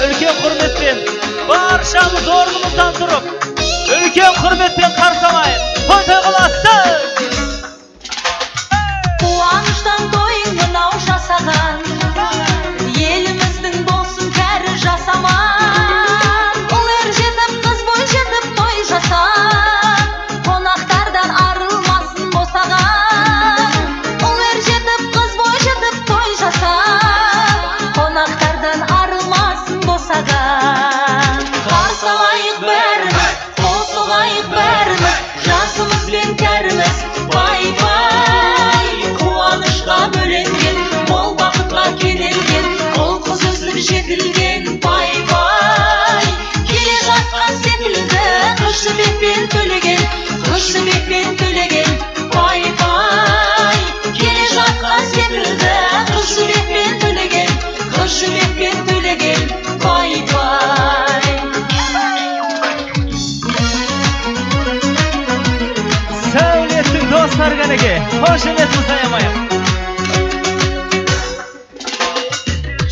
үлкен құрметпен баршамыз орнымыздан тұрып, үлкен құрметпен қарсы алайық. Той қыласың! Қуаныштан тойын мынау жасаған, еліміздің болсын кәрі жасаман. Ұл ер жетіп, қыз бой жетіп той жасан, қонақтардан арылмасын босаған. Ұл ер жетіп, қыз бой жетіп той жасан, қонақтардан арылмасын босаған. Қарсы алайық бәріміз, қол соғайық бәріміз, жасымыз бен кәріміз, бай-бай. Қуанышқа бөленген, мол бақытқа кенелген, ұл қыз өсіп жетілген, бай-бай. Келе жатқан секілді, қыз жібекпен төлеген, қыз жібекпен төлеген, бай-бай. Келе жатқан секілді, қыз жібекпен төлеген, қыз жібекпен төлеген, бай-бай. Сәулеттің достар кәнеге, қошеметіміз аямайық.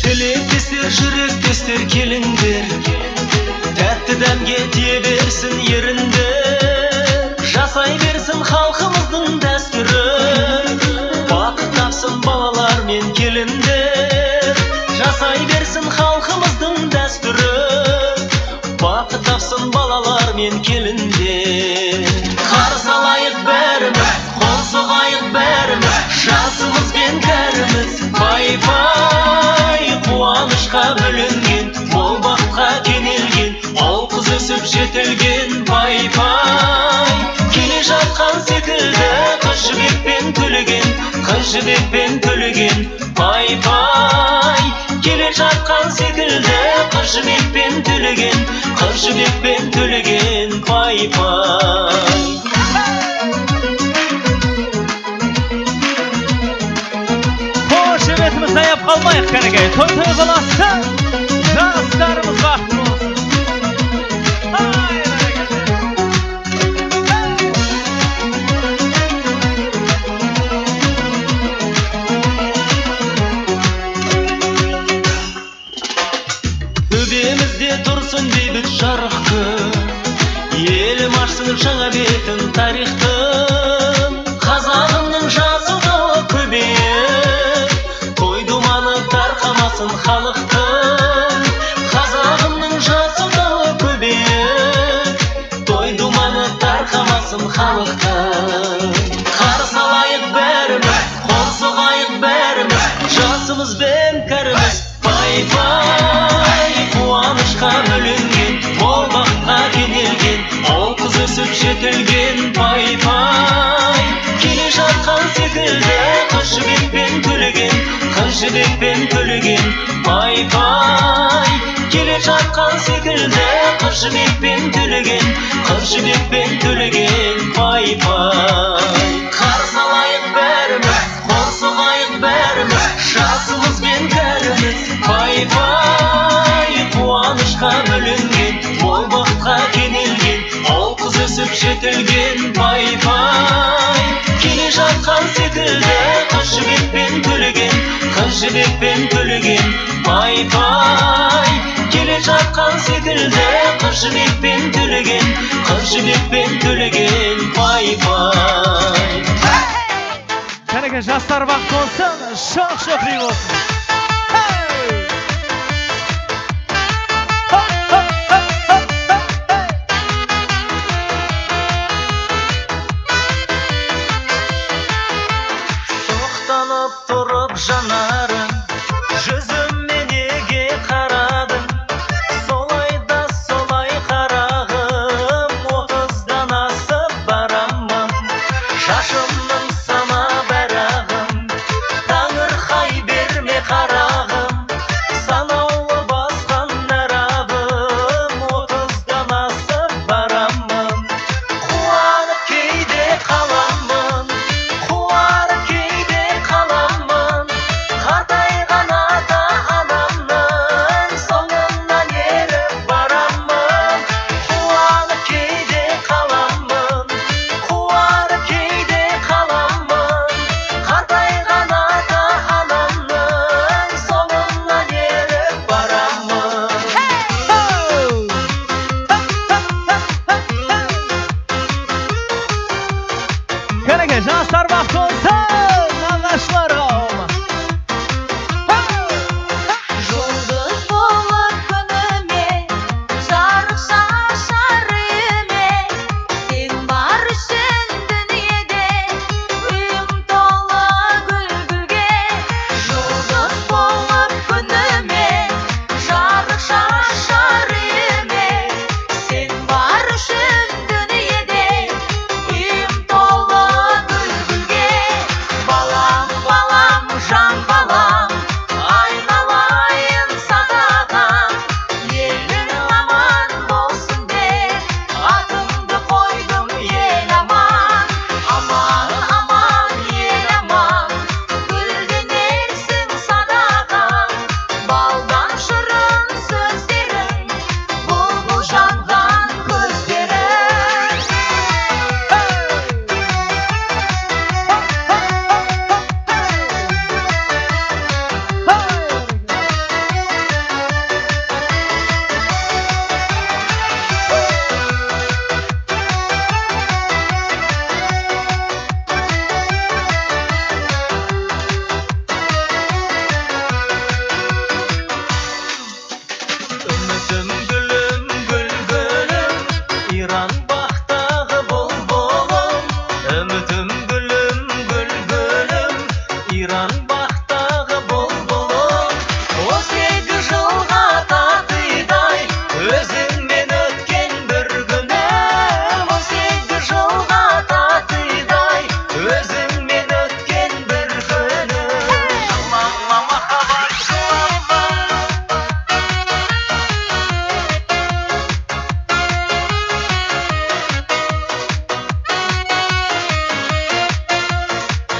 Тілектестер, жүректестер келіңдер, тәтті дәмге тие берсін еріндер. Жасай берсін халқымыздың дәстүрі, бақыт тапсын балалар мен келіндер. Жасай берсін халқымыздың дәстүрі, бақыт тапсын балалар мен келіндер. Қарсы алайық бәріміз, қол соғайық бәріміз, жасымыз бен кәріміз, бай-бай. Қуанышқа бөленген, мол бақытқа кенелген, ұл қыз өсіп жетілген, бай-бай. Келе жатқан секілді, қыз жібекпен төлеген, қыз жібекпен төлеген, бай-бай. Келе жатқан секілді, қыз жібекпен төлеген, қыз жібекпен төлеген, бай-бай. Қошеметіміз аяп қалмайық кәнеге, той қыласың, жастарымыз бақытты болсын. Төбемізде тұрсын бейбіт жарық күн, елім ашсын жаңа бетін тарихтың. Қазағымның жасылдауы көбейіп, той думаны тарқамасын халықтың. Қазағымның жасылдауы көбейіп, той думаны тарқамасын халықтың. Қарсы алайық бәріміз, қол соғайық бәріміз, жасымыз бен кәріміз, бай-бай. Қуанышқа бөленген, мол бақытқа кенелген, ұл қыз өсіп жетілген, бай-бай. Келе жатқан секілді, қыз жібекпен төлеген, қыз жібекпен төлеген, бай-бай. Келе жатқан секілді, қыз жібекпен төлеген, қыз жібекпен төлеген, бай-бай. Қарсы алайық бәріміз, қол соғайық бәріміз, жасымыз бен кәріміз, бай-бай. Қуанышқа бөленген, мол бақытқа кенелген, ұл қыз өсіп жетілген, бай-бай. Келе жатқан секілді, қыз жібекпен төлеген, қыз жібекпен төлеген, бай-бай. Келе жатқан секілді, қыз жібекпен төлеген, қыз жібекпен төлеген, бай-бай. Кәнеге жастар бақытты болсын, шоқ-шоқ дей болсын. Соқтанып тұрып жанарың, жүзіме неге қарадың? Солай да солай қарағым, 30-дан асып барамын. Шашымның сама бәрағым, таңырқай берме Мінекей, жастар бақыт болсын, нағашылар қауымы. Жұлдыз болып күніме, жарық шашар еме, сен бар үшін дүниеде, үйім толы гүл-гүлге. Жұлдыз болып күніме, жарық шашар еме, сен бар үшін дүниеде, үйім толы гүл-гүлге. Балам, балам, жан балам, айналайын садағам, елің аман болсын деп, атымды қойдым ел аман. Аман, аман, ел аман, гүлденерсің садағам, балдан шырын сөздерің, бұлбұл жанған көздерің. Үмітім гүлім, гүл гүлім, иран бақтағы бұлбұлым. Үмітім гүлім, гүл гүлім, иран бақтағы бұлбұлым. 18 жылға татыйдай, өзіңмен өткен бір күнім. 18 жылға татыйдай, өзіңмен өткен бір күнім. Жылама махаббат, жылама.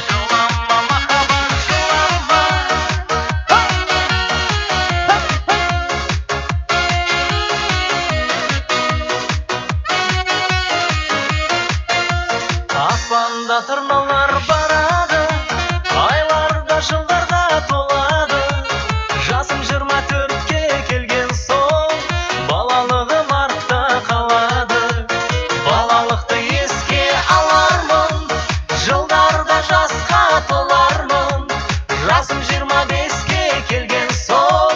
Жылама махаббат, жылама. Аспанда тырналар барады, айларда жылдарда толады. Жасым 24-ке келген соң, балалығым артта қалады. Балалықты еске алармын, жылдарда жасқа толармын. Жасым 25-ке келген соң,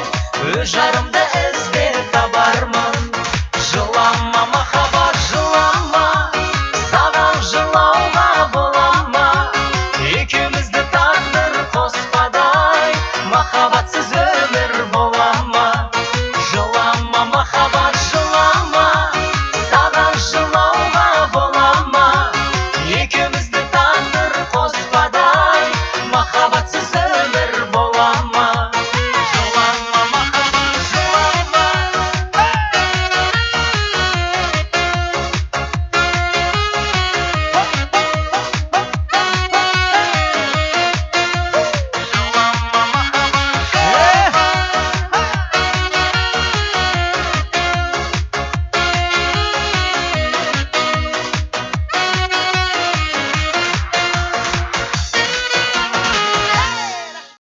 өз жарымды іздеп табармын. Жылама махаббат, жылама, саған жылауға